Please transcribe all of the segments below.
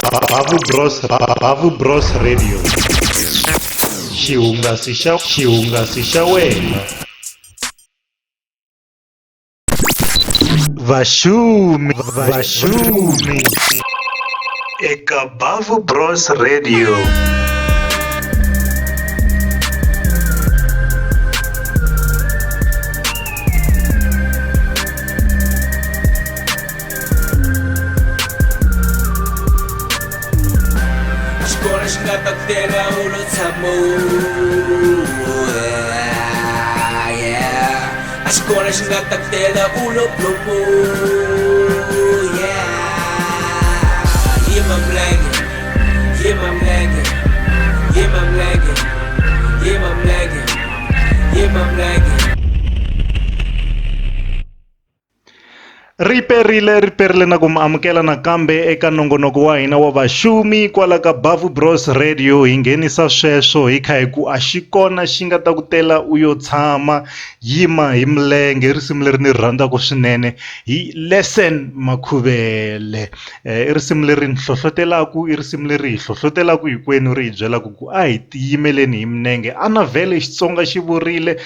Bavhu Bros Radio. Xihungasi xa wena. Vaxumi eka Bavhu Bros Radio. Ascola xingatatela ulo plomo, yeah. Yeah, my blanket, yeah, my blanket, yeah, my blanket, yeah, my blanket, yeah, my blanket. Riperile na ku mi amukela nakambe eka nongonoko wa hina wa vaxumi kwala ka Bavhu Bros Radio. Hi nghenisa sweswo hi kha hi ku a xi kona xi nga ta ku tela u yo tshama yima hi milenge. Risimu leri ni rhandzaka swinene hi lesson makhuvele. I risimu leri ni hlohlotelaku, i risimu leri hi hlohlotelaku hinkwenu ri hi byelaku ku a hi tiyimeleni hi milenge. A na vhele Xitsonga xi vurile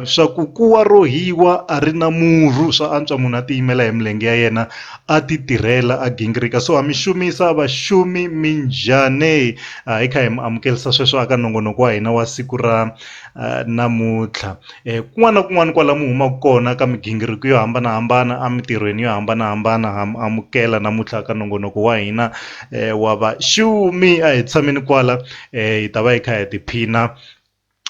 swa ku kuwa ro hiwa a ri na murhu, swa antswa munhu a tiyimela hi milenge ya yena a ti tirhela a gingirika. So ha mi xumisa vaxumi minjhani? Hi kha hi mi amukelisa sweswo aka nongonoko wa hina wa siku ra namuntlha. Kun'wana na kun'wana kwala mu humaka kona ka migingiriko yo hambanahambana, emitirhweni yo hambanahambana, ha mi amukela namuntlha ka nongonoko wa hina wa vaxumi. A hi tshameni kwala hi ta va hi kha hi tiphina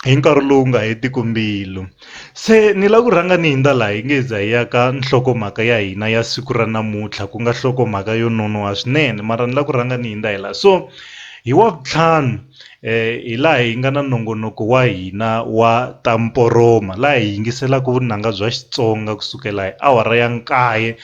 hi nkarhi lowu nga hetiki mbilu. Se ni la ku rhanga ni hindza laha hi nge za hi ya ka nhlokomhaka ya hina ya siku ra namuntlha, ku nga nhlokomhaka yo nonoha swinene, mara ni la ku rhanga ni hindza hi laha. So hi Wavuntlhanu hi laha hi nga na nongonoko wa hina wa tamporoma, laha hi yingiselaka vunanga bya Xitsonga kusukela hi awara ya 9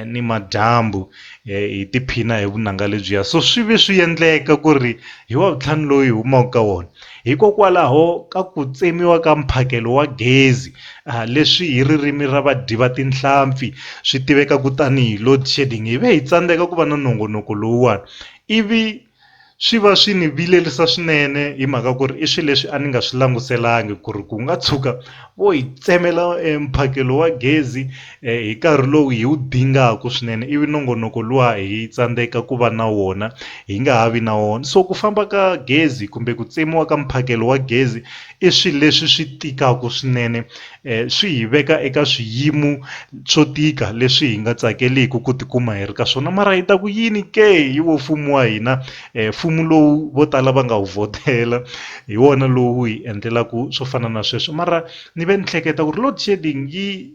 ni madyambu hi tiphina hi vunanga lebyiya. So swi ve swi endleka ku ri hi Wavuntlhanu loyi hi humaka ka wona hikokwalaho ka ku tsemiwa ka mphakelo wa gezi, leswi hi ririmi ra vadyi va tinhlampfi swi tivekaku tanihi load shedding. Hi ve hi tsandzeka ku va na nongonoko lowuwani, ivi swi va swi ni vilerisa swinene hi mhaka ku ri i swilo leswi a ni nga swi languselangi ku ri ku nga tshuka vo hi tsemela mphakelo wa gezi hi nkarhi lowu hi wu dingaku swinene, ivi nongonoko luwa hi tsandzeka ku va na wona, hi nga ha vi na wona. So ku famba ka gezi kumbe ku tsemiwa ka mphakelo wa gezi i swilo leswi swi tikaku swinene, swi hi veka eka swiyimo swo tika leswi hi nga tsakeliku ku tikuma hi ri ka swona. Mara hi ta ku yini ke hi wo mfumo wa hina, mfumo lowu vo tala va nga wu vhotela, hi wona lowu hi endlelaku swo fana na sweswo. Mara ni ve ni hleketa ku ri load shedding yi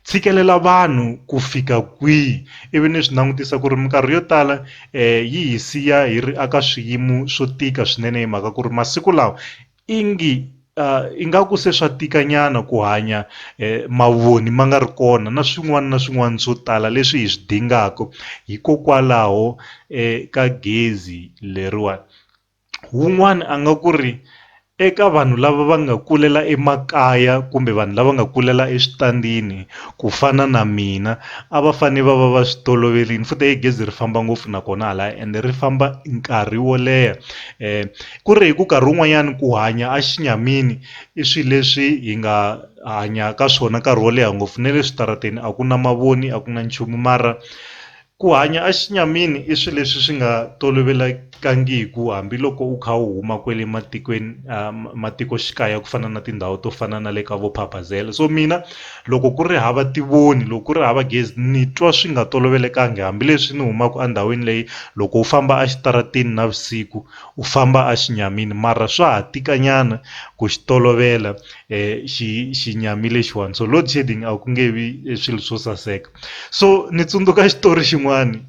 tshikelela vanhu ku fika kwihi, ivi ni swi langutisa ku ri minkarhi yo tala yi hi siya hi ri aka swiyimo swo tika swinene hi mhaka ku ri masiku lawa ingaku se swa tikanyana ku hanya mavoni ma nga ri kona na swin'wana swo tala leswi hi swi dingaku hikokwalaho ka gezi leriwani. Wun'wana a nga ku ri eka vanhu lava va nga kulela emakaya kumbe vanhu lava nga kulela eswitandini ku fana na mina, a va fane va va va swi toloverile. Futhi gezi ri famba ngopfu nakona hala ende ri famba nkarhi wo leha, ku ri hi ku nkarhi wun'wanyana ku hanya a xinyamini i swilo leswi hi nga hanya ka swona nkarhi wo leha ngopfu, na le switarateni a ku na mavoni, a ku na nchumu. Mara ku hanya a xinyamini i swilo leswi swi nga tolovelekangiku hambiloko u kha u huma kwele matikweni matikoxikaya ku fana na tindhawu to fana na le ka vo Phapazela. So mina loko ku ri hava tivoni, loko ku ri hava gezi, ni twa swi nga tolovelekangi hambileswi ni humaka endhawini leyi loko u famba a xitaratini navusiku u famba a xinyamini. Mara swa ha tikanyana ku xi tolovela xinyami lexiwani. So load shedding a ku nge vi swilo swo saseka. So ni tsundzuka xitori xin'wana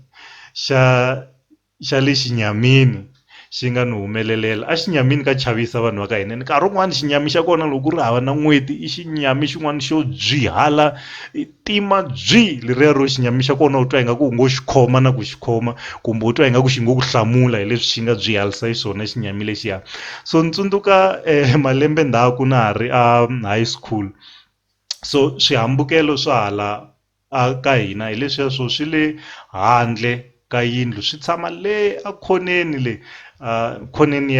xa le xinyamini xi nga ni humelelela. A xinyamini ka chavisa vanhu va ka hina, nkarhi wun'wani xinyami xa kona loko ku ri hava na n'weti i xinyami xin'wana xo byihala tima byi leriya ro xinyami xa kona u twa ingaku u ngo xi khoma na ku xi khoma, kumbe u twa ingaku xi ngo ku hlamula hi leswi xi nga byi halisa xiswona xinyami lexiya. So ni tsundzuka malembe ndzhaku na ha ri a high school, so swihambukelo swa hala a ka hina hi leswiya swo swi le handle ka yindlu swi tshama le a khoneni le khoneni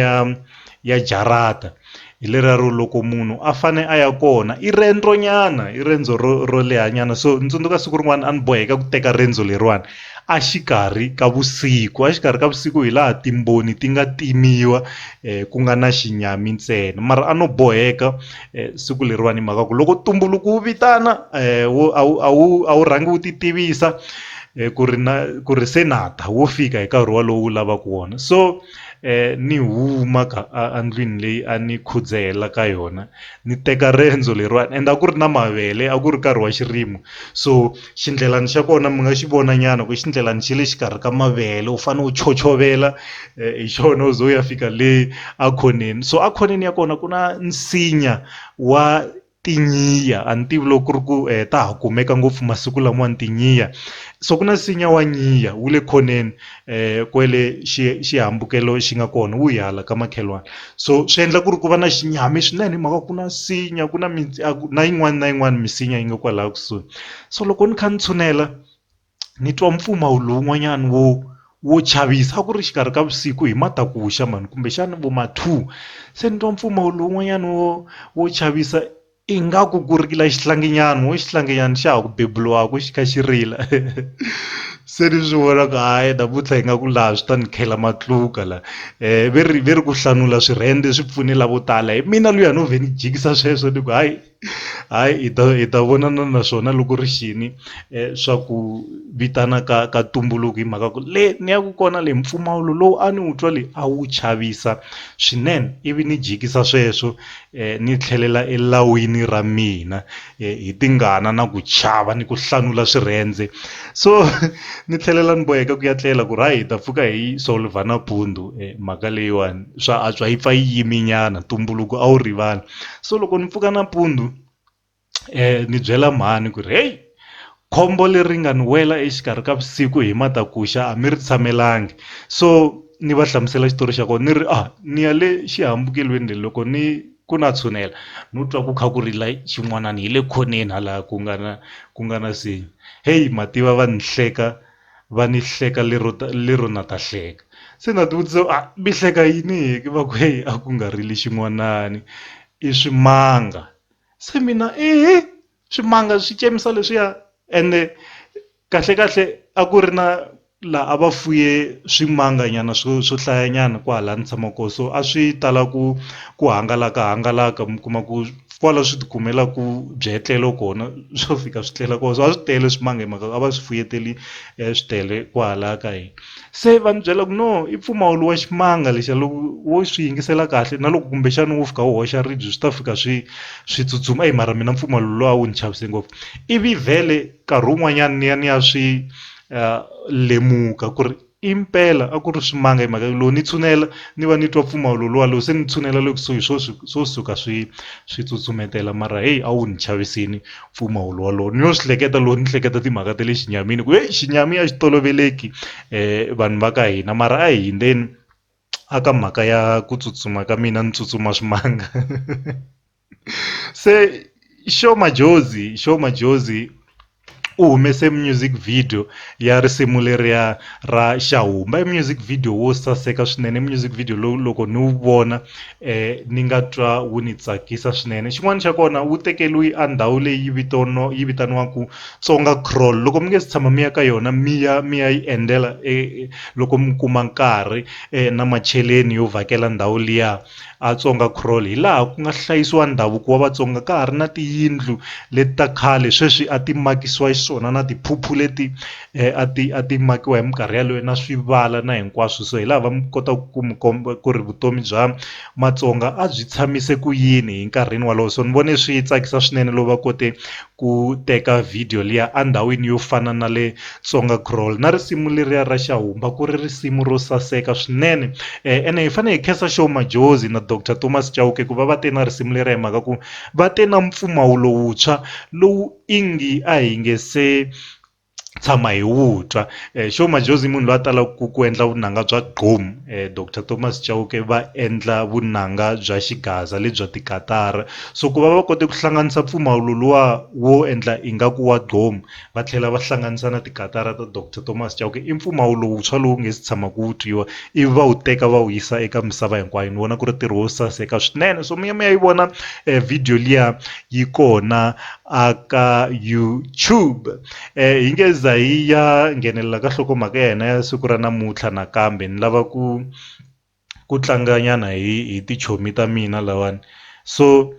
ya jarata hi leriya loko munhu a fane a ya kona i rendzo ro lehanyana. So ni tsundzuka siku rin'wana a ni boheka ku teka rendzo leriwani a xikarhi ka vusiku hi laha timboni ti nga timiwa ku nga na xinyami ntsena, mara a no boheka siku leriwani hi mhaka ku loko tumbuluko wu vitana a wu rhangi wu ti tivisa ku ri se na ta wo fika hi nkarhi walowu wu lavaka wona. So ni huma a ndlwini leyi a ni khudzela ka yona ni teka rendzo leriwani ende a ku ri na mavele, a ku ri nkarhi wa xirimo. So xindlelani xa kona mi nga xi vona nyana ku xindlelani xi le xikarhi ka mavele u fanele u chochovela hi xona u ze u ya fika le a khoneni. So a khoneni ya kona ku na nsinya wa tinyiya, a ni tivi loko ku ri ku ta ha kumeka ngopfu masiku lamawani tinyiya. So ku na nsinya wa nyiya wu le khoneni kwele xihambukelo xi nga kona wu hala ka makhelwana. So swi endla ku ri ku va na xinyami swinene hi mhaka ku na nsinya ku na yin'wana misinya yi nga kwalaha kusuhi. So loko ni kha ni tshunela ni twa mpfumawulo wun'wanyana wo chavisa, a ku ri xikarhi ka vusiku hi matakuxa mani kumbexana vo ma 2. Se ni twa mpfumawulo wun'wanyana wo chavisa ingaku ku ri la xihlangenyana xa ha ku beburiwaka xi kha xi rila se ni swi vona ku hayi namuntlha hi nga ku laha swi ta ni khela matluka la ve ri ku hlanula swirhende swi pfunela vo tala. Hi mina luya no vhe ni jikisa sweswo ni ku hayi hi ta vonana na swona loko ri xini swa ku vitana ka tumbuluko hi mhaka ku le ni ya ku kona le mpfumawulo lowu a ni wu twa le a wu chavisa swinene, ivi ni jikisa sweswo ni tlhelela elawini ra mina hi tingana na ku chava ni ku hlanula swirhendze. So ni tlhelela ni boheka ku ya tlela ku ri hayi hi ta pfuka hi solva nampundzu mhaka leyiwani swa antswa yi pfa yi yiminyana tumbuluko a wu rivala. So loko ni pfuka nampundzu ni byela mhani ku ri heyi khombo leri nga ni wela exikarhi ka vusiku hi matakuxa a mi ri tshamelangi. So ni va hlamusela xitori xa kona ni ri ni ya le xihambukelweni loko ku na tshunela no twa ku kha ku rila xin'wanani hi le khoneni hala ku nga na nsinya. Heyi mativa va ni hleka lero na ta hleka. Se na ti vutisa mi hleka yini hi va ku heyi a ku nga rili xin'wanani i swimanga. Se mina swimanga swi cemisa leswiya ende kahle a ku ri na laha a va fuye swimanga nyana swo hlayanyana kwahala ni tshama kona. So a swi tala ku hangalaka mi kuma ku kwala swi tikumela ku byetlelo kona swo fika swi tlela kona. So a swi tele swimanga hi mhaka a va swi fuyeteli swi tele kwahala ka hina. Se va ni byela ku no i mpfumawulo wa ximanga lexiya loko wo swi yingisela kahle na loko kumbexana wo fika wo hoxa ribye swi ta fika swi tsutsuma. Mara mina mpfumawulo lowu a wu ni chavise ngopfu. Ivi vhele nkarhi wun'wanyana ni ya swi lemuka ku ri impela a ku ri swimanga hi mhaka lowu ni tshunela ni va ni twa mpfumawulo lowu se ni tshunela le kusuhi swo suka swi tsutsumetela. Mara heyi a wu ni chavisini mpfumawulo walowo ni yo swi hleketa lowu ni hleketa timhaka ta le xinyamini ku xinyami a xi toloveleki vanhu va ka hina. Mara a hi hindzeni aka mhaka ya ku tsutsuma ka mina ni tsutsuma swimanga se Sho Madjozi u humese music video ya risimu leriya ra Xahumba. I music video wo saseka swinene, music video lowu loko ni wu vona ni nga twa wu ni tsakisa swinene. Xin'wana xa kona wu tekeliwe a ndhawu leyi yi vitaniwaku Tsonga Kraal. Loko mi nge se tshama mi ya ka yona mi ya yi endlela loko mi kuma nkarhi na macheleni yo vhakela ndhawu liya a Tsonga Kraal, hi laha ku nga hlayisiwa ndhavuko wa Vatsonga ka ha ri na tiyindlu leti ta khale sweswi a ti makisiwa xiswona na tiphuphu leti a ti makiwa hi minkarhi yaleyo na swivala na hinkwaswo. So hi laha va mi kota ku mi komba ku ri vutomi bya Matsonga a byi tshamise ku yini hi nkarhini walowo. So ni vone swi tsakisa swinene loko va kote ku teka video liya a ndhawini yo fana na le Tsonga Kraal. Na risimu leriya ra Xahumba ku ri risimu ro saseka swinene ene hi fanele hi khensa Sho Madjozi na Dr Thomas Chauke ku va te na risimu leriya hi mhaka ku va te na mpfumawulo wuntshwa lowu a hi nge se tshama hi wu twa. Sho Madjozi munhu loyi a talaka ku endla vunanga bya gqom. Dr Thomas Chauke va endla vunanga bya xigaza lebya tikatara, so ku va va kote ku hlanganisa mpfumawulo luwa wo endla ingaku wa gqom va tlhela va hlanganisa na tikatara ta Dr Thomas Chauke, i mpfumawulo wuntshwa lowu nge si tshama ku wu twiwa, ivi va wu teka va wu yisa eka misava hinkwayo. Ni vona ku ri ntirho wo saseka swinene, so mi ya yi vona video liya yi kona aka YouTube. Hi nge za hi ya nghenelela ka nhlokomhaka ya hina ya siku ra namuntlha nakambe ni lava ku tlanganyana hi tichomi ta mina lawani. So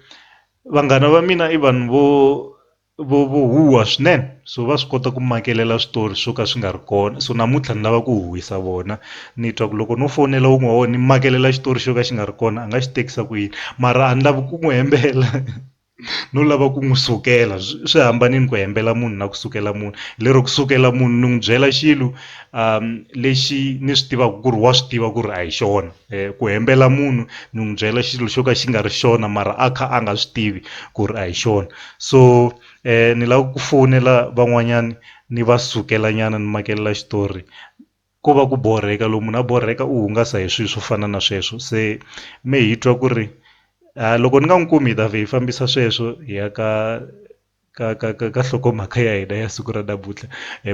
vanghana va mina i vanhu vo huwa swinene, so va swi kota ku makelela switori swo ka swi nga ri kona. So namuntlha ni lava ku huwisa vona, ni twa ku loko no fonela wun'we wa vona ni makelela xitori xo ka xi nga ri kona a nga xi tekisa ku yini, mara a ni lavi ku n'wi hembela no lava ku n'wi sukela. Swi hambanini ku hembela munhu na ku sukela munhu. Lero ku sukela munhu ni n'wi byela xilo lexi ni swi tivaka ku ri wa swi tiva ku ri a hi xona. Ku hembela munhu ni n'wi byela xilo xo ka xi nga ri xona mara a kha a nga swi tivi ku ri a hi xona. So ni lava ku fonela van'wanyani ni va sukela nyana ni makelela xitori. Ko va ku borheka, loko munhu a borheka u hungasa hi swilo swo fana na sweswo. Se me hi twa ku ri loko ni nga n'wi kumi hi ta vhe hi fambisa sweswo hi ya ka nhlokomhaka ya hina ya siku ra namuntlha.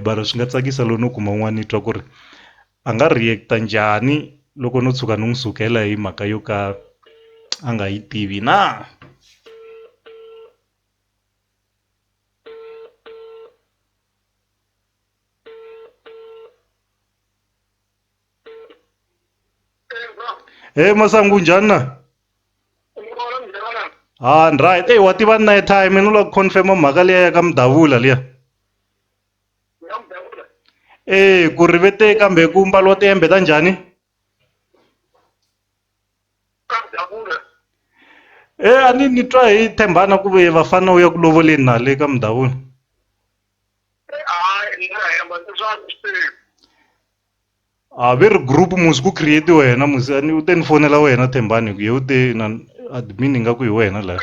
Mara swi nga tsakisa loko no kuma un'wana ni twa ku ri a nga react-a njhani loko no tshuka ni n'wi sukela hi mhaka yo ka a nga yi tivi na. Masangu njhani na? Right. Wa tiva na time ni lo confirm mhaka liya ya ka Mdavula liya. Ku ri vete kambe ku mbaliwa tihembe ta njhani? A ni twa hi tshembana ku ve vafana u ya ku lovoleni na le ka Mdavula. Ve ri group musi ku create wena musi u te ni fonela wena Thembani ku ye u te na admin ingaku hi wena la.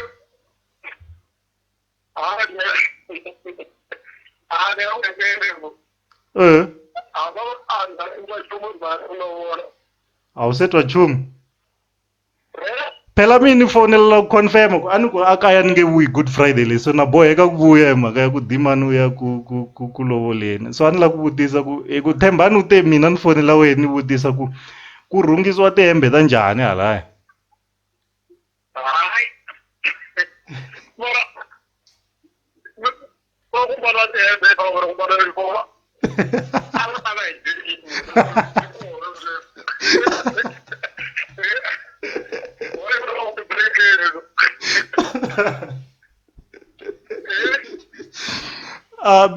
A wu se twa nchumu? Phela mi ni fonela ku confirm ku a ni ku a kaya ni nge vuyi Good Friday leyi, so na boheka ku vuya hi mhaka ya ku dimani u ya ku lovoleni. So a ni lava ku vutisa ku ku Thembani u te mina ni fonela wena ni vutisa ku rhungisiwa tihembe ta njhani halaya.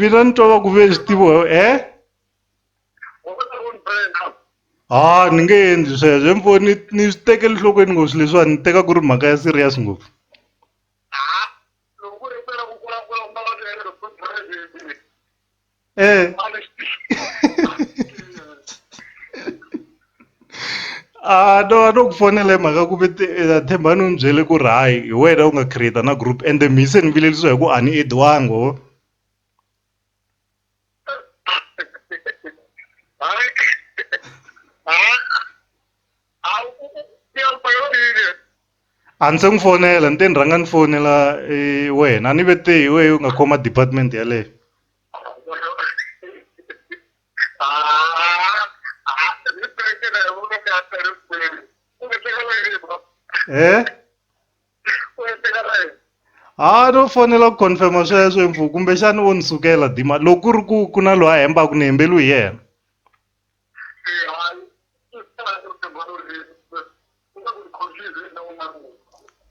Mina ni twa va ku ve swi tivo ni nge endli sweswo mfo ni swi tekeli nhlokweni ngopfu leswiwani, ni teka ku ri mhaka ya serious ngopfu. No ku fonela hi mhaka ku Thembani u ni byele ku ri hayi hi wena u nga create na group ende mi se ni vilelisiwa hi ku a ni ediwango. A ni se n'wi fonela ni te ni rhanga ni fonela wena, a ni vete hi wehe u nga khoma department yaleyo. No fonela ku confirma sweswo mfu kumbexani wo ni sukela dima loko ku ri ku na loyi a hembaka ni hembeliwi hi yena.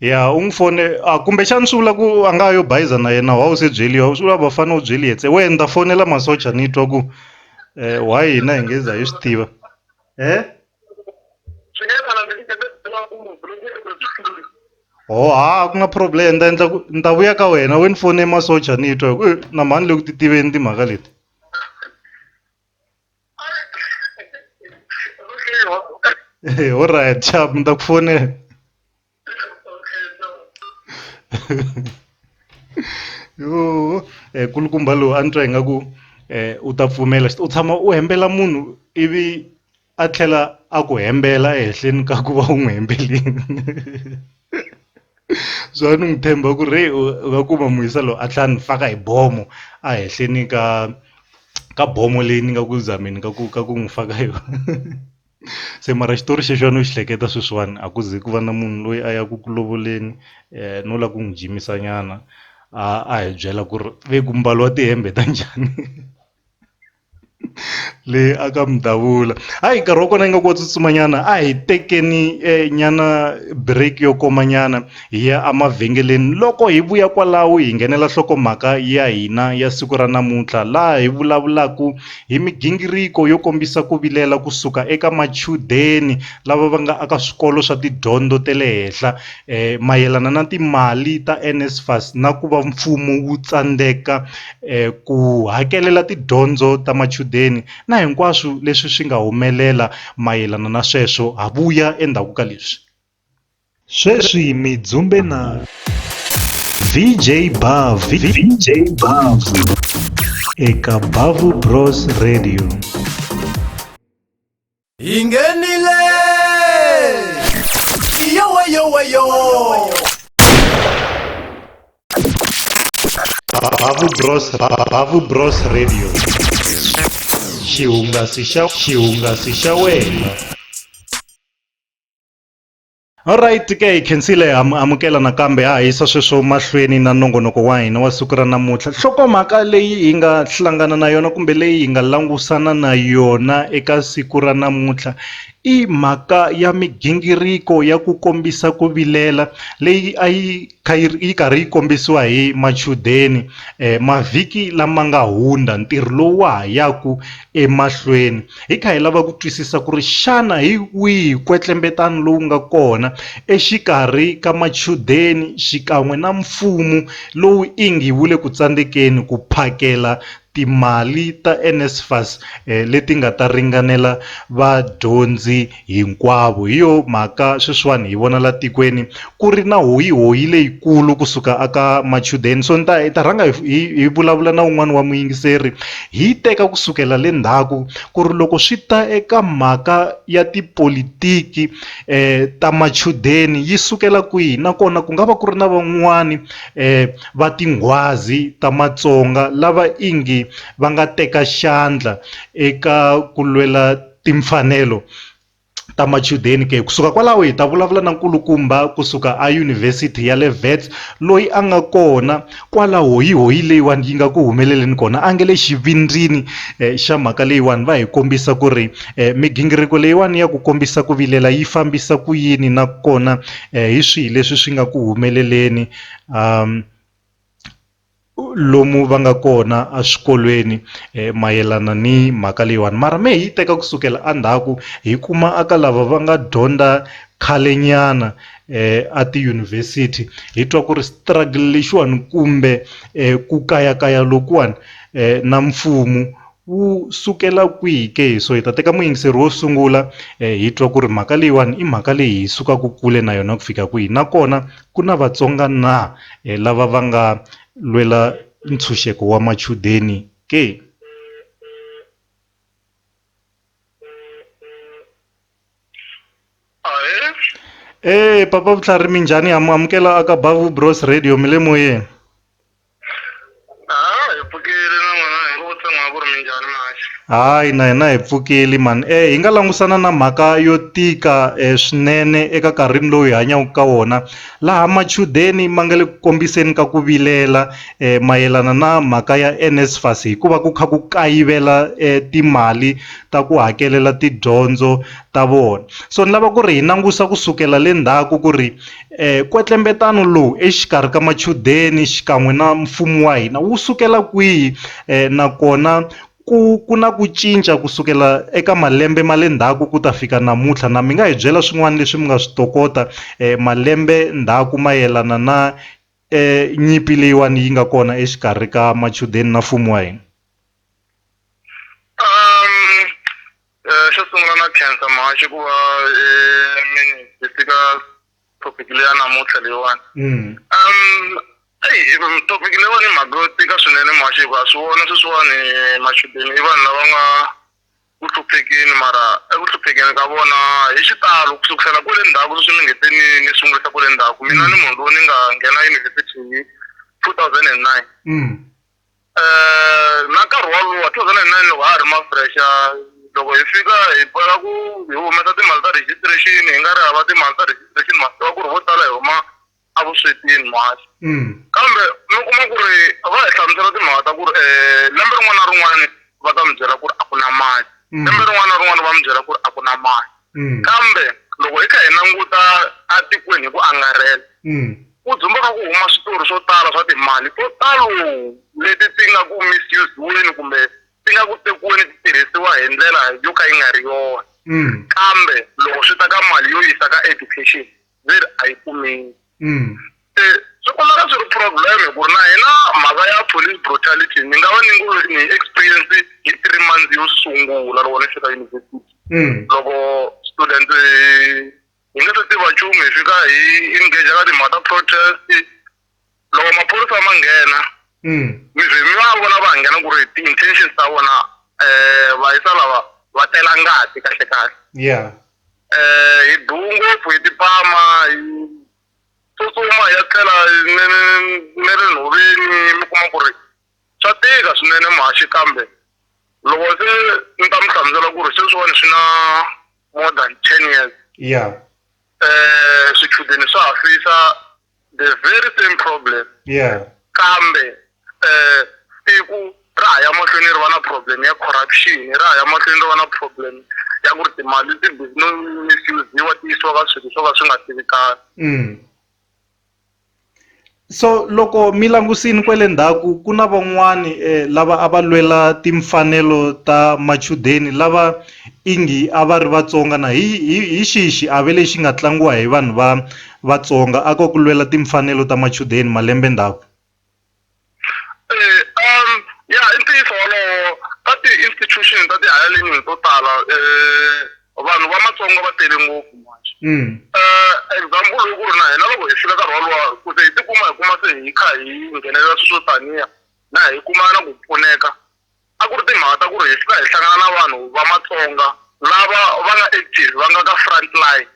Ya u n'wi fone kumbexani swi vula ku a nga yo bayiza na yena wa u se byeliwa, swi vula vafana u byeli yetse we ni ta fonela masocha ni twa ku why hina hi nge za hi swi tiva. Ku nga problem, ni ta vuya ka wena we ni fone masocha ni twa ku na mani le ku ti tiveni timhaka leti. Alright chap ni ta ku fonela. Yo kulukumba lowu a ni twa ingaku u ta pfumela u tshama u hembela munhu ivi a tlhela a ku hembela ehenhleni ka ku va u n'wi hembelini so a ni n'wi tshemba ku ri u nga kuma muyisa lowu a tlhela ni faka hi bomo a henhleni ka bomo leyi ni nga ku zameni ka ku n'wi faka yona se mara xitori xexiwani u xi hleketa sweswiwani a ku ze ku va na munhu loyi a ya ku lovoleni no la ku n'wi jimisa nyana a hi byela ku ri ve ku mbalo wa tihembe ta njhani leyi aka mdavula hayi nkarhi wa kona yi nga ku tsutsuma nyana a hi tekeni nyana break yo koma nyana hi ya emavhengeleni loko hi vuya kwalaho hi nghenela nhlokomhaka ya hina ya siku ra namuntlha laha hi vulavulaku hi migingiriko yo kombisa ku vilela kusuka eka machudeni lava va nga aka swikolo swa tidyondzo ta le henhla mayelana na timali ta NSFAS na ku va mfumo wu tsandeka ku hakelela tidyondzo ta machudeni na hinkwaswo leswi swi nga humelela mayelana na sweswo ha vuya endzhaku ka leswi sweswi mi dzumbe na Veejay Bavhu eka Bavhu Bros Radio Ingenile yo Bavhu Bros Radio xihungasi xa wena. Alright ke khensile amukela nakambe ha hisa sweswo mahlweni na nongonoko wa hina wa siku ra namuntlha nhlokomhaka leyi hi nga hlangana na yona kumbe leyi hi nga langusana na yona eka siku ra namuntlha i mhaka ya migingiriko ya ku kombisa ku vilela leyi a yi karhi yi kombisiwa hi machudeni mavhiki lama nga hundza ntirho lowu wa ha yaku emahlweni hi kha hi lava ku twisisa ku ri xana hi wihi kwetlembetano lowu nga kona exikarhi ka machudeni xikan'we na mfumo lowu ingi wu le ku tsandzekeni ku phakela timali ta NSFAS leti nga ta ringanela vadyondzi hinkwavo hi yo mhaka sweswiwani hi vona la tikweni ku ri na hoyi leyikulu kusuka aka machudeni so hi ta rhanga hi vulavula na un'wana wa muyingiseri hi teka kusukela le ndzhaku ku ri loko swi ta eka mhaka ya tipolitiki ta machudeni yi sukela kwihi nakona ku nga va ku ri na van'wani va tinghwazi ta matsonga lava ingi va nga teka xandla eka ku lwela timfanelo ta machudeni ke kusuka kwalaho hi ta vulavula na nkulukumba kusuka a yunivhesiti ya le Wits loyi a nga kona kwalaho hoyi leyiwani yi nga ku humeleleni kona a nge le xivindzini xa mhaka leyiwani va hi kombisa ku ri migingiriko leyiwani ya ku kombisa ku vilela yi fambisa ku yini nakona hi swihi leswi swi nga ku humeleleni lomu va nga kona eswikolweni mayelana ni mhaka leyiwani mara me hi teka kusukela andhaku hi kuma aka lava va nga dyondza khalenyana a tiyunivhesiti hi twa ku ri struggle lexiwani kumbe ku kayakaya lokuwani na mfumo wu sukela kwihi ke so hi ta teka muyingiseri wo sungula hi twa ku ri mhaka leyiwani i mhaka leyi hi sukaku kule na yona ku fika kwihi nakona ku na vatsonga na lava va nga lwela ntshunxeko wa machudeni ke papa vutlhari minjhani amukela aka Bavhu Bros Radio mi le moyeni hi pfukile na n'wina hi ngo tshama ku ri minjhani maxi hayi na hina hi pfukeli mani hi nga langusana na mhaka yo tika swinene eka nkarhini lowu hi hanyaka ka wona laha machudeni ma nga le ku kombiseni ka ku vilela mayelana na mhaka ya NSFAS hikuva ku kha ku kayivela timali ta ku hakelela tidyondzo ta vona so ni lava ku ri hi langusa kusukela le ndzhaku ku ri kwetlembetano lowu exikarhi ka machudeni xikan'we na mfumo wa hina wu sukela kwihi nakona ku na ku cinca kusukela eka malembe ma le ndzhaku ku ta fika namuntlha na mi nga hi byela swin'wana leswi mi nga swi tokota malembe ndzhaku mayelana na nyimpi leyiwani yi nga kona exikarhi ka machudeni na mfumo wa hina xo sungula na khensa maxi ku va mi fika topic leya namuntlha leyiwani topic leyi va ni mhaka yo tika swinene maxiko a swi vona sweswiwani machudeni i vanhu lava nga ku hluphekeni mara eku hluphekeni ka vona hi xitalo ku sukusela kwale ndzhaku leswi ni ngete ni sungulisa kwale ndzhaku mina ni munhu loyi ni nga nghena yunivhesiti hi 2009 na nkarhi walowa 2009 loko ha ri mafresha loko hi fika hi boheka ku hi humesa timali ta registration hi nga ri hava timali ta registration masiva ku ri vo tala hi huma a vuswetini mhasi kambe mi kuma ku ri va hi hlamusela timhaka ta ku ri lembe rin'wana na rin'wana va ta mi byela ku ri a ku na mali lembe rin'wana na rin'wana va mi byela ku ri a ku na mali kambe loko hi kha hi languta a tikweni hi ku angarhela ku dzumba ka ku huma switori swo tala swa timali to talo leti ti nga ku misuse-weni kumbe ti nga ku tekiweni ti tirhisiwa hi ndlela yo ka yi nga ri yona kambe loko swi ta ka mali yo yisa ka education veri a yi kumeki swi kumeka swi ri problem ku ri na hina mhaka ya police brutality ni nga va ni experience hi 3 months yo sungula loko ni fika university loko student hi nge se tiva nchumu hi fika hi engage ka timhaka ta protest loko maphorisa ma nghena mi va vona va nghena ku ri ti-intentions ta vona vayisa lava va tela ngati kahle kahle hi duku ngopfu hi tipama hi tsutsuma hi ya tlela ni ri nhoveni mi kuma ku ri swa tika swinene mahaxi kambe loko se ni ta mi hlamusela ku ri sweswiwani swi na more than 10 years swichudeni swa ha fisa the very same problem kambe tiku ra ha ya mahlweni ri va na problem ya corruption ra ha ya mahlweni ri va na problem ya ku ri timali ti no misuse-iwa ti yisiwa ka swilo swo ka swi nga tivikani so loko mi langusini kwale ndzhaku ku na van'wani lava a va lwela timfanelo ta machudeni lava ingi a va ri vatsonga na hi xihi xiave lexi nga tlangiwa hi vanhu va vatsonga a ku lwela timfanelo ta machudeni malembe ndzhaku ya i ntiyiso wolowo ka ti-institution ta ti-higher learning to tala vanhu va matsonga va tele ngopfu example loko ku ri na hina loko hi fika nkarhi walowa ku se hi tikuma hi kuma se hi kha hi nghenelela swi swo taniya na hi kuma na ku pfuneka a ku ri timhaka ta ku ri hi fika hi hlangana na vanhu va matsonga lava va nga active va nga ka front line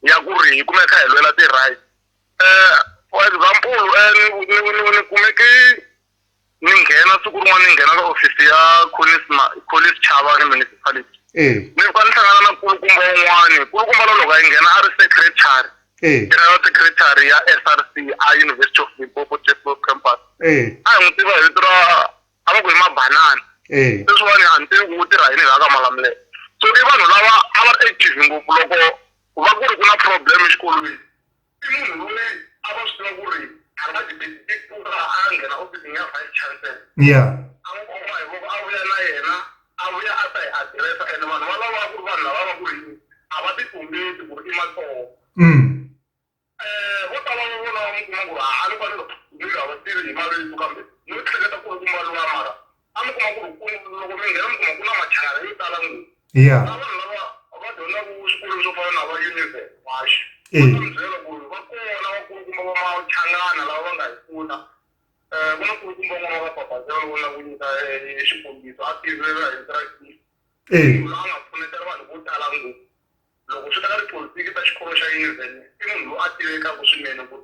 ya ku ri hi kumeka hi lwela ti-right for example ni kumeke ni nghena siku rin'wana ni nghena ka ofisi ya police chava ni municipality ni fika ni hlangana na nkulukumba wun'wani nkulukumba lo loko a yi nghena a ri secretary general secretary ya SRC a University of Limpopo Technical Campus a hi n'wi tiva hi vito ra a va ku hi mabanana leswiwani a ni tivi ku wu tirha yini laha ka Malamulele so i vanhu lava a va ri active ngopfu loko ku va ku ri ku na problem exikolweni i munhu loyi a va swi tiva ku ri a nga tibetikura a nghena ofisini ya vice chancellor a n'wi khoma hi voko a vuya na yena a vuya a ta hi adiresa ene vanhu va lava ku ri vanhu lava va ku ri a va ti tumbeti ku ri i matsonga vo tala va vona va mi kuma ku ri a ni fanele ni nga va tivi hi mavito kambe ni mi hleketa ku ri ku mbaluwa mara a mi kuma ku ri loko mi nghena mi kuma ku na machangana yo tala ngopfu na vanhu lava va dyondzaka swikolweni swo fana na va Unive Washi va ta mi byela ku ri va kona vakulukumba va machangana lava va nga hi pfuna ku na nkulukumba n'wana va papazela vona ku nyika xikombiso a tirhela hi trustee munhu loyi a nga pfunetela vanhu vo tala ngopfu loko swi ta ka tipolitiki ta xikolo xa Univen i munhu loyi a tivekaka swinene ku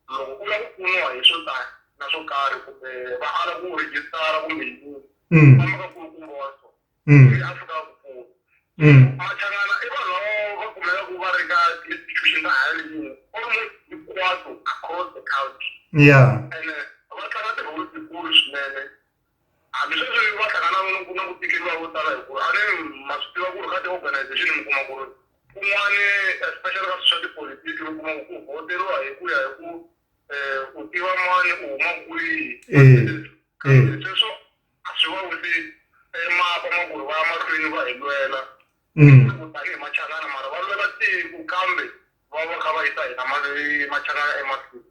loko u lava ku pfuniwa hi swo tala na swo karhi kumbe va ala ku rejistara kumbe yini famba ka nkulukumba wa so a fikaka ku pfuna machangana i vanhu lava va kumeka ku va ri ka institution ta higher learning almost hinkwato across the country ene va tlanga tirholo tikulu swinene hambi sweswi va hlangana na ku tikeriwa vo tala hi ku ri a ni ma swi tiva ku ri ka ti-organization mi kuma ku ri kun'wani especially ka swa tipolitiki mi kuma ku voteriwa hi ku ya hi ku u tiva mani u huma kwihi kambe sweswo a swi va wisi emapa ma ku ri va ya mahlweni va hi lwela ku tanihi machangana mara va lwela tiko kambe va va kha va yisa hina machangana emahlweni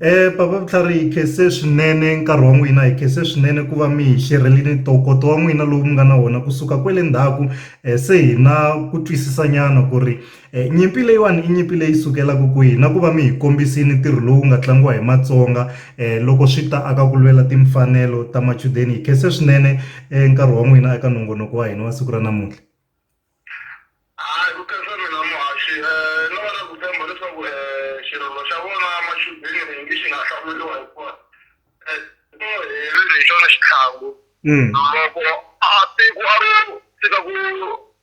Papa Vutlhari hi khese swinene nkarhi wa n'wina hi khese swinene ku va mi hi xerhelini ntokoto wa n'wina lowu mi nga na wona kusuka kwele ndzhaku se hi na ku twisisa nyana ku ri nyimpi leyiwani i nyimpi leyi sukelaka kwihi na ku va mi hi kombisini ntirho lowu nga tlangiwa hi Matsonga loko swi ta aka ku lwela timfanelo ta machudeni hi khese swinene nkarhi wa n'wina eka nongonoko wa hina wa siku ra namuntlha. Ku khensa mina muhaxi no va na ku tshemba leswaku xirilo xa vona machudeni hi nge xi nga hlamuriwa hikuva hi xona xitlhangu loko a tiko a ro fika ku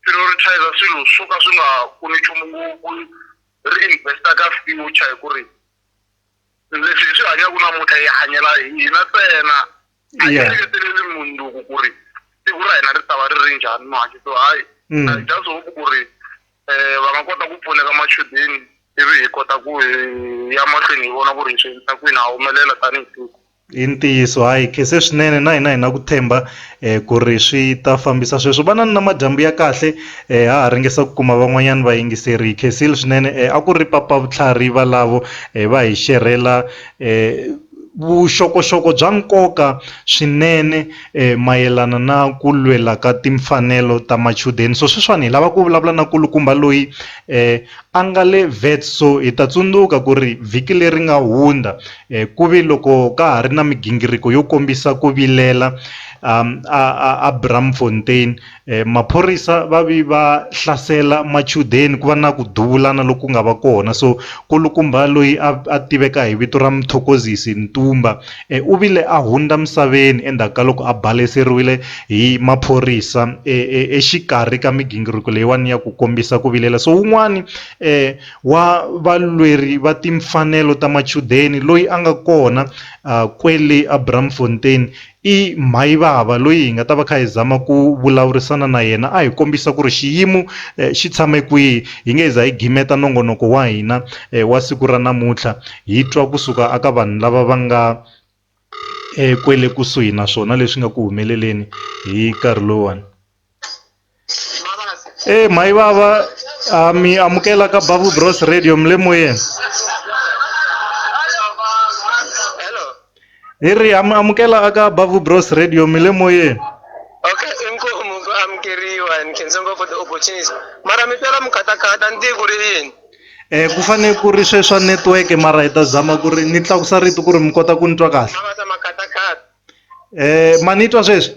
prioritize swilo swo ka swi nga kuni nchumu ngopfu ri investa ka future hi ku ri leswi hi swi hanyaka namuntlha hi hanyela hina ntsena a hi engeteleli munduku ku ri tiko ra hina ri ta va ri ri njhani muhaxi so hayi I just hope ku ri va nga kota ku pfuneka machudeni ivi hi kota ku ya mahlweni hi vona ku ri swi ta kwini a humelela tanihi tiko. I ntiyiso hayi khese swinene na hina hi na ku tshemba ku ri swi ta fambisa sweswo vanani na madyambu ya kahle ha ha ringesa ku kuma van'wanyana vayingiseri hi khesile swinene a ku ri Papa Vutlhari valavo va hi xerhela vuxokoxoko bya nkoka swinene mayelana na ku lwela ka timfanelo ta machudeni so sweswiwani hi lava ku vulavula na kulukumba loyi a nga le Wits so hi ta tsundzuka ku ri vhiki leri nga hundza ku vi loko ka ha ri na migingiriko yo kombisa ku vilela a Braamfontein maphorisa va vi va hlasela machudeni ku va na ku duvulana loku nga va kona so kulukumba loyi a tiveka hi vito ra Mthokozisi Ntumba u vile a hundza misaveni endzhaku ka loko a baleseriwile hi maphorisa exikarhi ka migingiriko leyiwani ya ku kombisa ku vilela so wun'wani wa valweri va timfanelo ta machudeni loyi a nga kona kwele a Braamfontein i Mayivava loyi hi nga ta va kha hi zama ku vulavurisana na yena a hi kombisa ku ri xiyimo xi tshame kwihi hi nge za hi gimeta nongonoko wa hina wa siku ra namuntlha hi twa kusuka aka vanhu lava va nga kwele kusuhi na swona leswi nga ku humeleleni hi nkarhi lowani. Mayivava mi amukela ka Bavhu Bros Radio mi le moyeni. Hi ri amukela aka Bavhu Bros Radio mi le moyeni. Okay, inkomo ku amukeriwa ni khensa ngopfu for the opportunity mara mi twela mukhatakata ntiko ri yini Ku fane ku ri sweswa network mara hi ta zama ku ri ni tlakusa rito ku ri mi kota ku ni twa kahle. Makhatakata Ma ni twa sweswi?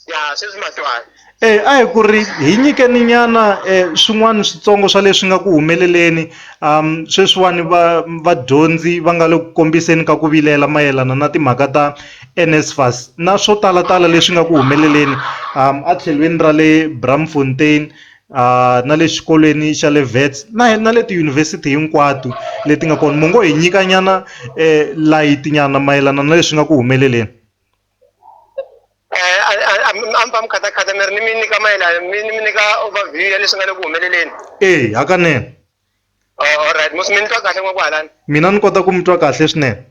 ya sweswi matwani A hi ku ri hi nyikeni nyana swin'wana switsongo swa leswi nga ku humeleleni sweswiwani vadyondzi va nga le ku kombiseni ka ku vilela mayelana na timhaka ta NSFAS na swo talatala leswi nga ku humeleleni a tlhelweni ra le Braamfontein na le xikolweni xa le Wits na le tiyunivhesiti hinkwato leti nga kona mongo hi nyika nyana light nyana mayelana na leswi nga ku humeleleni. amba mukhatakata mi ri ni mi nyika mayelana mi nyika overview ya leswi nga le ku humeleleni Hakanene. alright musi mi ni twa kahle n'wa ku halani Mina ni kota ku mi twa kahle swinene.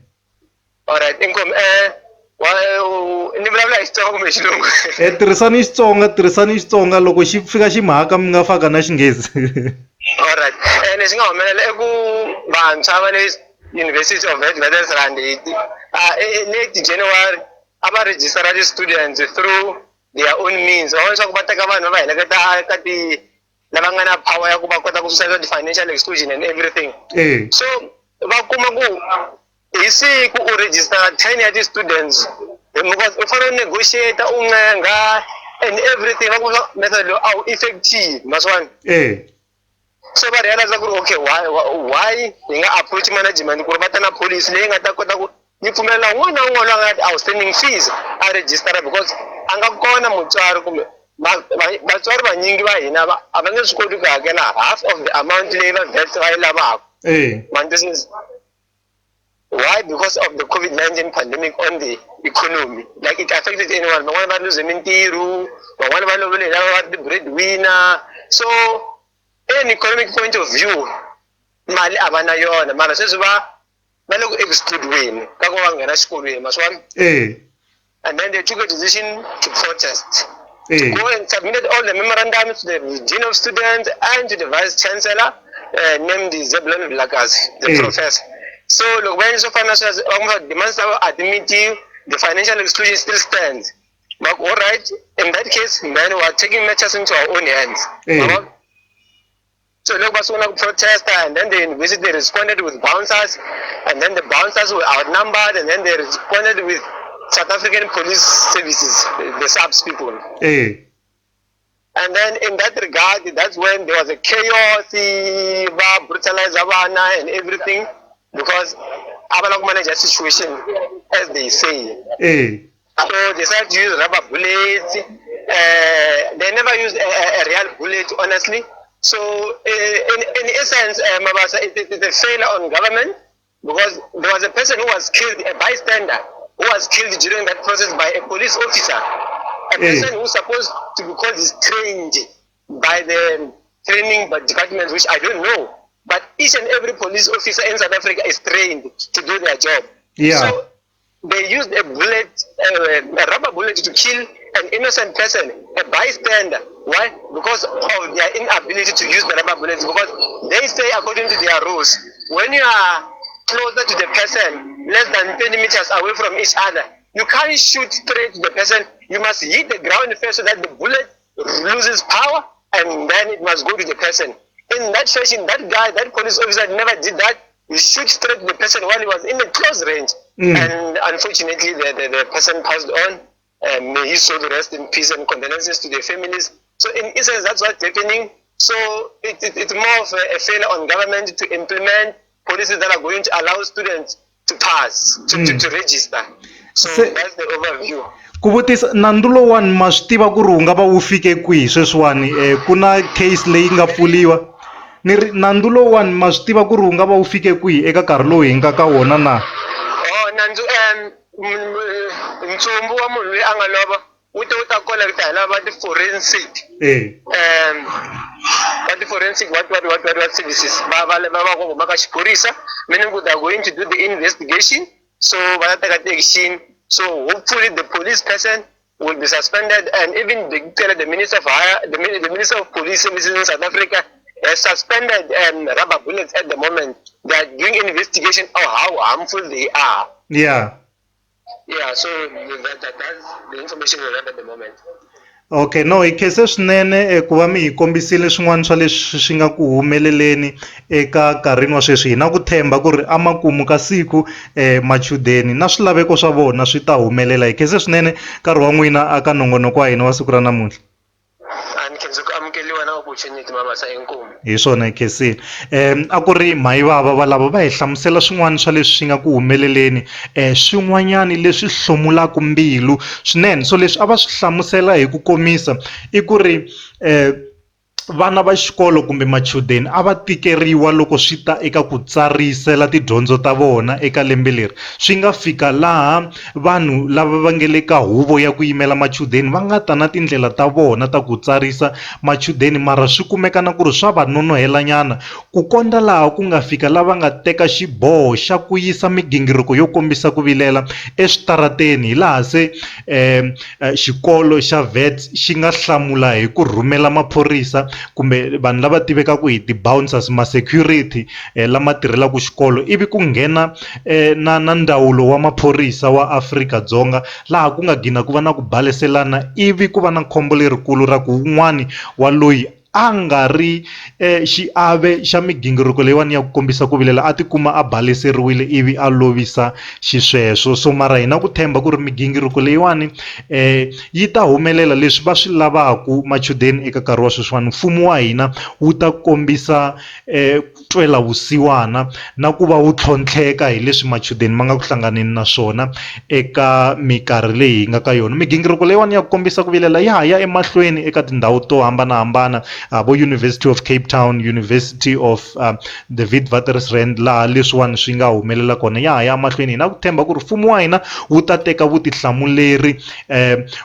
alright inkomo ni vulavula hi Xitsonga kumbe Xilungu tirhisani Xitsonga loko xi fika xi mhaka mi nga faka na Xinghezi. alright leswi nga humelela i ku vantshwa va le University of Witwatersrand late January a va register ti-students through their own means va leswaku va teka vanhu va heleketa ka lava nga na power ya ku va kota ku susa ti-financial exclusion and everything so va kuma ku hi siku u register 10 ya ti-students because u fanele negotiate u ncenga and everything va ku method lowu a wu effective maswani so va realize ku ri okay why hi nga approach management ku ri va ta na policy leyi nga ta kota ku yi pfumelela un'wana na un'wana loyi a nga na outstanding fees a register because a nga kona mutswari kumbe vatswari vanyingi va hina a va nge swi koti ku hakela half of the amount leyi va vet va yi lavaka man this is why because of the COVID-19 pandemic on the economy like it affected anyone van'wana va luze mintirho van'wana va lovele lava va the breadwinner so in economic point of view mali a va na yona mara sweswi va le ku excludeweni ka ku va nghena xikolweni maswani and then they took a decision to protest go and submitted all the memorandums to the dean of students and to the vice chancellor named Zebulon Vilakazi, the professor So look, when so financial demands are admitted, the financial exclusion still stands. But all right, in that case, then we are taking matters into our own hands. So look, was one protester, and then the university they responded with bouncers, and then the bouncers were outnumbered, and then they responded with South African police services, the SAPS people. And then in that regard, that's when there was a chaos, brutalized Havana and everything, because Abalok managed a situation, as they say. So they decided to use rubber bullets. They never used a real bullet, honestly. So in essence, Mabasa, it is a failure on government, because there was a person who was killed, a bystander, who was killed during that process by a police officer. A person who's supposed to be called is trained by the training department, which I don't know. But each and every police officer in South Africa is trained to do their job. So they used a bullet, a rubber bullet, to kill an innocent person, a bystander. Why? Because of their inability to use the rubber bullets. Because they say, according to their rules, when you are closer to the person, less than 20 meters away from each other, you can't shoot straight to the person. You must hit the ground first so that the bullet loses power, and then it must go to the person. In that fashion, that guy, that police officer, never did that. He shoot straight to the person while he was in a close range. And unfortunately, the person passed on. May his soul rest in peace, and condolences to their families. So in essence, that's what's happening. So it's more of a failure on government to implement policies that are going to allow students to pass, to register. So that's the overview. Kuvutisa nandulo wani ma swi tiva ku ri wu nga va wu fike kwihi sweswiwani ku na case leyi nga pfuliwa ni ri nandulo wani ma swi tiva ku ri wu nga va wu fike kwihi eka nkarhi lowu hi nga ka wona na? Nandzu ntsumbu wa munhu loyi a nga lova wu ta collect hi lava ti forensic what services va huma ka xiphorisa, meaning they are going to do the investigation. So va ta teka action. So hopefully the police person will be suspended, and even the minister of the minister of police services in South Africa has suspended rubber bullets at the moment. They are doing investigation of how harmful they are. So that's the information we have at the moment. Okay, no, hi khese swinene ku va mi hi kombisile swin'wana swa leswi swi nga ku humeleleni eka nkarhini wa sweswi. Hi na ku tshemba ku ri amakumu ka siku machudeni na swilaveko swa vona swi ta humelela. Hi khese swinene nkarhi wa n'wina aka nongonoko wa hina wa siku ra namuntlha. Hi swona hi khesile. A ku ri mayivava valava va hi hlamusela swin'wana swa leswi swi nga ku humeleleni swin'wanyani leswi hlomulaka mbilu swinene. So leswi a va swi hlamusela hi ku komisa i ku ri vana va xikolo kumbe machudeni a va tikeriwa loko swi ta eka ku tsarisela tidyondzo ta vona eka lembe leri. Swi nga fika laha vanhu lava va nge le ka huvo ya ku yimela machudeni va nga ta na tindlela ta vona ta ku tsarisa machudeni, mara swi kumeka na ku ri swa va nonohelanyana ku kondza laha ku nga fika lava nga teka xiboho xa ku yisa migingiriko yo kombisa ku vilela eswitarateni. Hi laha se xikolo xa vets xi nga hlamula hi ku rhumela maphorisa kumbe vanhu lava tivekaka hi ti-bouncers ma-security lama tirhelaka xikolo, ivi ku nghena na ndzawulo wa maphorisa wa Afrika-Dzonga laha ku nga gina ku va na ku baleselana, ivi ku va na khombo lerikulu ra ku wun'wani wa loyi a nga ri xiave xa migingiriko leyiwani ya ku kombisa ku vilela a tikuma a baleseriwile ivi a lovisa xisweswo. So mara hina ku tshemba ku ri migingiriko leyiwani yi ta humelela leswi va swi lavaku machudeni eka nkarhi wa sweswiwani. Mfumo wa hina wu ta kombisa twela vusiwana na ku va wu tlhontlheka hi leswi machudeni ma nga ku hlanganeni na swona eka mikarhi leyi hi nga ka yona. Migingiriko leyiwani ya ku kombisa ku vilela ya ha ya emahlweni eka tindhawu to hambanahambana, vo University of Cape Town, University of the Witwatersrand, laha leswiwani swi nga humelela kona ya ha ya mahlweni. Hina ku tshemba ku ri mfumo wa hina wu ta teka vutihlamuleri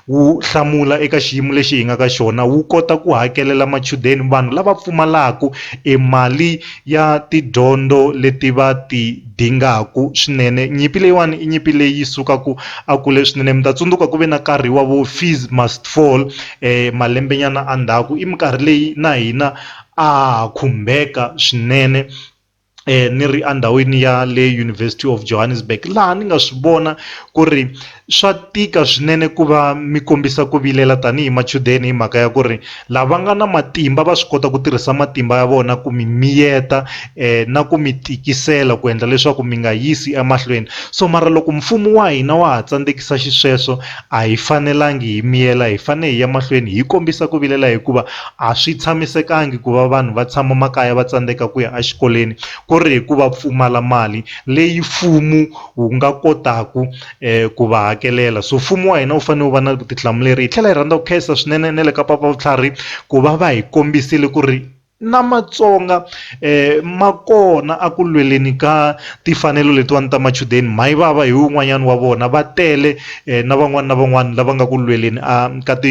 wu hlamula eka xiyimo lexi hi nga ka xona, wu kota ku hakelela machudeni vanhu lava pfumalaka mali ya tidyondzo leti va ti dingaku swinene. Nyimpi leyiwani i nyimpi leyi sukaku a kule swinene. Mi ta tsundzuka ku ve na nkarhi wa vo fees must fall malembenyana andzhaku, i minkarhi leyi na hina a khumbeka swinene ni ri andhawini ya le University of Johannesburg, laha ni nga swi vona ku ri swa tika swinene ku va mi kombisa ku vilela tanihi machudeni, hi mhaka ya ku ri lava nga na matimba va swi kota ku tirhisa matimba ya vona ku mi miyeta na ku mi tikisela ku endla leswaku mi nga yisi emahlweni. So mara loko mfumo wa hina wa ha tsandzekisa xisweswo, a hi fanelangi hi miyela, hi fanele hi ya mahlweni hi kombisa ku vilela, hikuva a swi tshamisekangi ku va vanhu va tshama makaya va tsandzeka ku ya exikolweni ku ri hikuva pfumala mali leyi mfumo wu nga kotaku ku va hakelela. So mfumo wa hina wu fanele wu va na vutihlamuleri. Hi tlhela hi rhandza ku khensa swinene na le ka papa vutlhari ku va va hi kombisile ku ri na Matsonga ma kona a ku lweleni ka timfanelo letiwani ta machudeni. Mhayi vava hi wun'wanyana wa vona, va tele na van'wani lava nga ku lweleni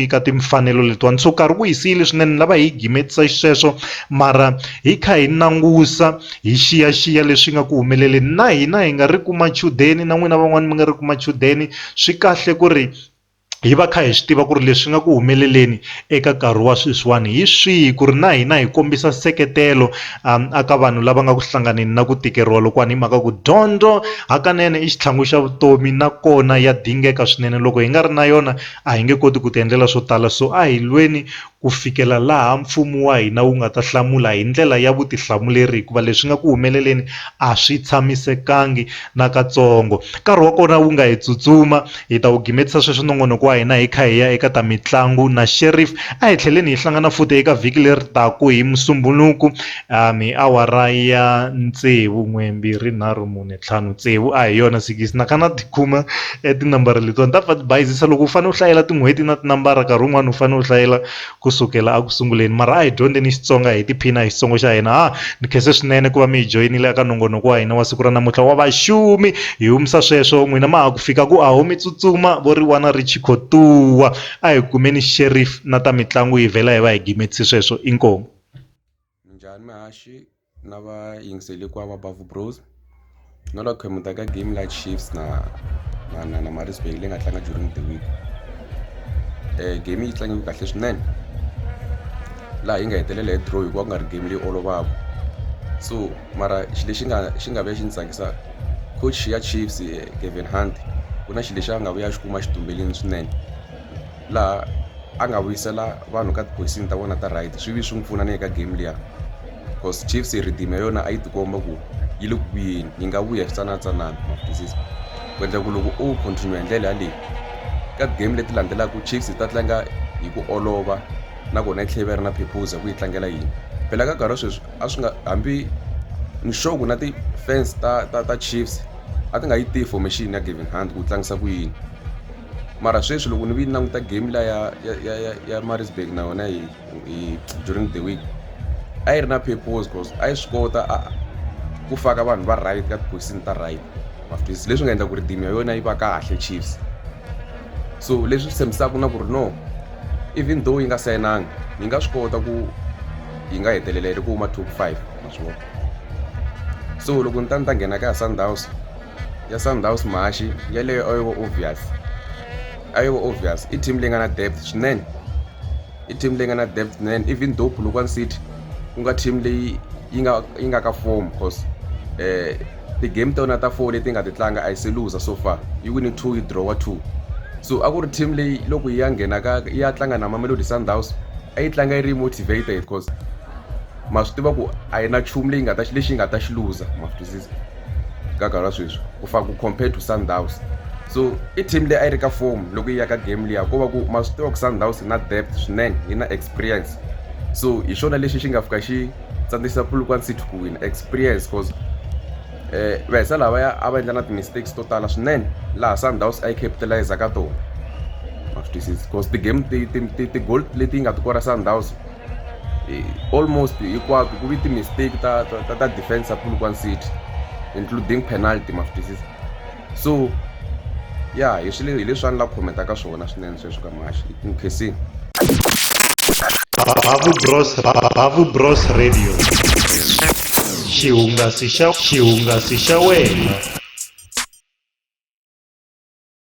ka timfanelo letiwani. So nkarhi wu hi siyile swinene lava hi gimetisa xisweswo, mara hi kha hi nangusa hi xiyaxiya leswi nga ku humeleleni. Na hina hi nga ri ku machudeni, na n'wina van'wani mi nga ri ku machudeni, swi kahle ku ri hi va kha hi swi tiva ku ri leswi nga ku humeleleni eka nkarhi wa sweswiwani hi swihi, ku ri na hina hi kombisa seketelo aka vanhu lava nga ku hlanganeni na ku tikeriwa lokwani, hi mhaka ku dyondzo hakanene i xitlhangu xa vutomi, nakona ya dingeka swinene. Loko hi nga ri na yona a hi nge koti ku ti endlela swo tala. So a hi lweni ku fikela laha mfumo wa hina wu nga ta hlamula hi ndlela ya vutihlamuleri, hikuva leswi nga ku humeleleni a swi tshamisekangi na katsongo. Nkarhi wa kona wu nga hi tsutsuma, hi ta wu gimetisa sweswo nongonoko wa hina hi kha hi ya eka ta mitlangu na Sheriff. A hi tlheleni hi hlangana futhi eka vhiki leri taku hi Musumbhunuku hi awara ya 6, 1, 2, 3, 4, 5, 6 a hi yona 6. nakana tikuma tinambara letiwani ta pfa ti bayizisa. Loko u fanele u hlayela tin'hweti na tinambara, nkarhi wun'wani u fanele u hlayela kusukela aku sunguleni. Mara a hi dyondzeni Xitsonga, hi tiphina hi Xitsongo xa hina. Ni khense swinene ku va mi hi joyinile eka nongonoko wa hina wa siku ra namuntlha wa Vaxumi. Hi humisa sweswo, n'wina ma ha ku fika ku aho mi tsutsuma vo ri wana ri chikhotuwa. A hi kumeni Sheriff na ta mitlangu hi vhela hi va hi gimetisi sweswo. Inkomu. Minjhani mihaxi na vayingiseli kwa va Bavhu Bros, no la khwemuta ka game like Chiefs na Maritzburg leyi nga tlanga during the week. Game yi tlangiwe kahle swinene, laha yi nga hetelela hi draw hikuva ku nga ri game leyi olovaka. So mara xi nga vuya xi ni tsakisa, coach ya Chiefs Kevin Hunt ku na xi lexi a nga vuya xi kuma xitumbeleni swinene, laha a nga vuyisela vanhu ka tiposini ta vona ta right. Swi vi swi n'wi pfuna ni eka game liya, because Chiefs rhythm ya yona a yi tikomba ku yi le ku vuyeni, yi nga vuya hi switsanatsanana mafisisi ku endla ku loko u continue hi ndlela yaleyi ka game leti landzelaka Chiefs ta tlanga hi ku olova, nakona yi tlhela yi ri na purpose ku yi tlangela yini. Phela ka nkarhi wa sweswi a swi nga, hambi ni sure na ti-fans ta Chiefs a ti nga yi tihi formation ya Kevin Hunt ku tlangisa ku yini. Mara sweswi loko ni vi languta game la ya Maritzburg na yona hi during the week, a yi ri na purpose, cause a yi swi kota ku faka vanhu va right ka tiposini ta right mafisisi, leswi nga endla ku ri team ya yona yi va kahle Chiefs. So leswi swi tshembisaka na ku ri no, even though yi nga sayinanga, yi nga swi kota ku yi nga hetelela yi ri ku huma top 5 maswona. So loko ni ta nghena ka Sundowns mahaxi yaleyo a yi va obvious, i team leyi nga na depth swinene, even though Polokwane City ku nga team leyi yi nga ka form, because ti-game ta yona ta 4 leti nga ti tlanga a yi se loser so far, yi wini 2 yi draw 2. So a ku ri team leyi loko yi ya nghena yi ya tlanga na Mamelodi Sundowns a yi tlanga yi ri motivated, because ma swi tiva ku a yi na nchumu lexi yi nga ta xi loser mafisisi ka nkarhi wa sweswi ku faka ku compared to Sundowns. So i team leyi a yi ri ka form loko yi ya ka game liya, ku va ku ma swi tiva ku Sundowns yi na depth swinene, yi na experience. So hi xona lexi xi nga fika xi tsandzisa Polokwane City ku wina experience, because va hisa lavaya a va endla na ti-mistakes to tala swinene, laha Sundowns a yi capitalize ka tona mafisisi, because ti-game ti-goal leti yi nga ti kora Sundowns almost hinkwato ku vi ti-mistake ta defense ya Polokwane City, including penalty mafisisi. So ya hi leswi a ni la ku khomenta ka swona swinene sweswo ka mahaxi. Inkhesini. Bavhu Bros Radio, xihungasi xa wena.